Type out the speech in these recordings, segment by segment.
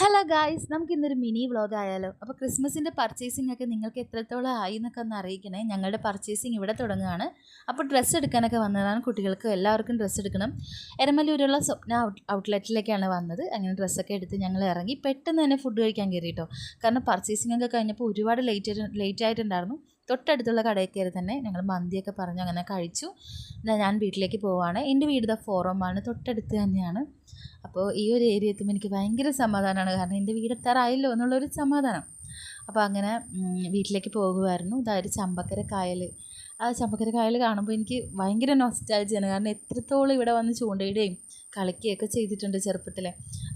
Hello guys, നമുക്ക് ഇന്നൊരു mini vlog ആയാലോ. അപ്പോൾ ക്രിസ്മസിൻ്റെ പർച്ചേസിംഗ് ഒക്കെ നിങ്ങൾക്ക് എത്രത്തോളം ആയി എന്നൊക്കെ ഒന്ന് അറിയിക്കണേ. ഞങ്ങളുടെ പർച്ചേസിങ് ഇവിടെ തുടങ്ങുകയാണ്. അപ്പോൾ ഡ്രസ്സ് എടുക്കാനൊക്കെ വന്നതാണ്. കുട്ടികൾക്ക് എല്ലാവർക്കും ഡ്രസ്സ് എടുക്കണം. എരമല്ലൂരുള്ള സ്വപ്ന ഔട്ട്ലെറ്റിലേക്കാണ് വന്നത്. അങ്ങനെ ഡ്രസ്സൊക്കെ എടുത്ത് ഞങ്ങൾ ഇറങ്ങി പെട്ടെന്ന് തന്നെ ഫുഡ് കഴിക്കാൻ കയറി കേട്ടോ. കാരണം പർച്ചേസിംഗ് ഒക്കെ കഴിഞ്ഞപ്പോൾ ഒരുപാട് ലേറ്റ് ആയിട്ടുണ്ടായിരുന്നു. തൊട്ടടുത്തുള്ള കടയിൽ കയറി തന്നെ ഞങ്ങൾ മന്തിയൊക്കെ പറഞ്ഞ് അങ്ങനെ കഴിച്ചു. ഞാൻ വീട്ടിലേക്ക് പോവുകയാണ്. എൻ്റെ വീട് ഫോറമാണ്, തൊട്ടടുത്ത് തന്നെയാണ്. അപ്പോൾ ഈ ഒരു ഏരിയ എത്തുമ്പോൾ എനിക്ക് ഭയങ്കര സമാധാനമാണ്. കാരണം എൻ്റെ വീടെത്താറായല്ലോ എന്നുള്ളൊരു സമാധാനം. അപ്പോൾ അങ്ങനെ വീട്ടിലേക്ക് പോകുമായിരുന്നു. ഇതായൊരു ചമ്പക്കര കായൽ. ആ ചമ്പക്കര കായൽ കാണുമ്പോൾ എനിക്ക് ഭയങ്കര നൊസ്റ്റാൾജിയാണ്. കാരണം എത്രത്തോളം ഇവിടെ വന്ന് ചൂണ്ടയിടുകയും കളിക്കുകയൊക്കെ ചെയ്തിട്ടുണ്ട് ചെറുപ്പത്തിൽ.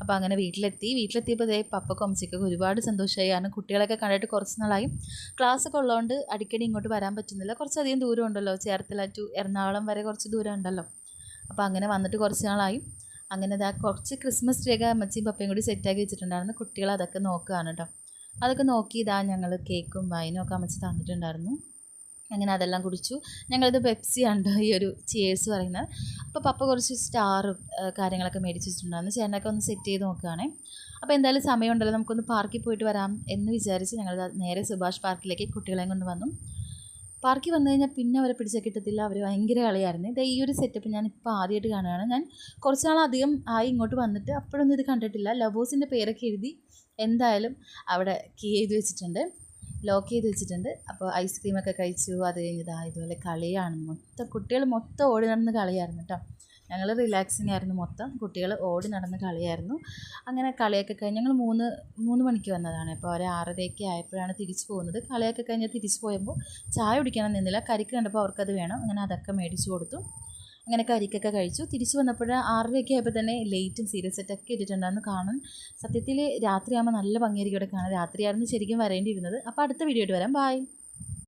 അപ്പോൾ അങ്ങനെ വീട്ടിലെത്തിയപ്പോൾ പപ്പക്കും അമ്മച്ചിക്കൊക്കെ ഒരുപാട് സന്തോഷമായി. കാരണം കുട്ടികളൊക്കെ കണ്ടിട്ട് കുറച്ച് നാളായി. ക്ലാസ്സൊക്കെ ഉള്ളതുകൊണ്ട് അടിക്കടി ഇങ്ങോട്ട് വരാൻ പറ്റുന്നില്ല. കുറച്ചധികം ദൂരം ഉണ്ടല്ലോ, ചേർത്തല ടു എറണാകുളം വരെ കുറച്ച് ദൂരം ഉണ്ടല്ലോ. അപ്പോൾ അങ്ങനെ വന്നിട്ട് കുറച്ച് നാളായി. അങ്ങനെ കുറച്ച് ക്രിസ്മസ് ട്രീ ഒക്കെ അമ്മച്ചിയും പപ്പയും കൂടി സെറ്റാക്കി വെച്ചിട്ടുണ്ടായിരുന്നു. കുട്ടികൾ അതൊക്കെ നോക്കുകയാണ് കേട്ടോ. അതൊക്കെ നോക്കി ഞങ്ങൾ കേക്കും വൈനും ഒക്കെ അമ്മച്ചി തന്നിട്ടുണ്ടായിരുന്നു. അങ്ങനെ അതെല്ലാം കുടിച്ചു. ഞങ്ങളിത് പെപ്സിയാണ് ഈ ഒരു ചിയേഴ്സ് പറയുന്നത്. അപ്പോൾ പപ്പ കുറച്ച് സ്റ്റാറും കാര്യങ്ങളൊക്കെ മേടിച്ച് വെച്ചിട്ടുണ്ടായിരുന്നു. ചേട്ടനൊക്കെ ഒന്ന് സെറ്റ് ചെയ്ത് നോക്കുകയാണേ. അപ്പോൾ എന്തായാലും സമയമുണ്ടല്ലോ, നമുക്കൊന്ന് പാർക്കിൽ പോയിട്ട് വരാം എന്ന് വിചാരിച്ച് ഞങ്ങൾ നേരെ സുഭാഷ് പാർക്കിലേക്ക് കുട്ടികളെയും കൊണ്ട് വന്നു. പാർക്കിൽ വന്നു കഴിഞ്ഞാൽ പിന്നെ അവരെ പിടിച്ചാൽ കിട്ടത്തില്ല. അവർ ഭയങ്കര കളിയായിരുന്നു. ഈ ഒരു സെറ്റപ്പ് ഞാൻ ഇപ്പോൾ ആദ്യമായിട്ട് കാണുകയാണ്. ഞാൻ കുറച്ച് നാളധികം ആയി ഇങ്ങോട്ട് വന്നിട്ട്, അപ്പോഴൊന്നും ഇത് കണ്ടിട്ടില്ല. ലവേഴ്സിൻ്റെ പേരൊക്കെ എഴുതി എന്തായാലും അവിടെ ലോക്ക് ചെയ്ത് വെച്ചിട്ടുണ്ട്. അപ്പോൾ ഐസ്ക്രീമൊക്കെ കഴിച്ചു. അത് കഴിഞ്ഞ് ഇതുപോലെ കളിയാണ്. കുട്ടികൾ മൊത്തം ഓടി നടന്ന് കളിയായിരുന്നു കേട്ടോ. ഞങ്ങൾ റിലാക്സിങ് ആയിരുന്നു മൊത്തം. കുട്ടികൾ ഓടി നടന്ന് കളിയായിരുന്നു. അങ്ങനെ കളിയൊക്കെ കഴിഞ്ഞ് ഞങ്ങൾ മൂന്ന് മണിക്ക് വന്നതാണ്. അപ്പോൾ ഒരു 6:30 ആയപ്പോഴാണ് തിരിച്ചു പോകുന്നത്. കളിയൊക്കെ കഴിഞ്ഞ് തിരിച്ചു പോയപ്പോൾ ചായ കുടിക്കണം നിന്നില്ല. കരിക്ക് കണ്ടപ്പോൾ അവർക്കത് വേണം. അങ്ങനെ അതൊക്കെ മേടിച്ചു കൊടുത്തു. അങ്ങനെ കരിക്കൊക്കെ കഴിച്ചു. തിരിച്ചു വന്നപ്പോൾ 6:30 ആയപ്പോൾ തന്നെ ലൈറ്റും സീരിയൽ സെറ്റൊക്കെ ഇട്ടിട്ടുണ്ടായിരുന്നു. കാണാൻ സത്യത്തിൽ രാത്രിയാകുമ്പോൾ നല്ല ഭംഗിയായിരിക്കും ഇവിടെ കാണാൻ. രാത്രിയായിരുന്നു ശരിക്കും വരേണ്ടിയിരുന്നത്. അപ്പോൾ അടുത്ത വീഡിയോ ആയിട്ട് വരാം. ബൈ.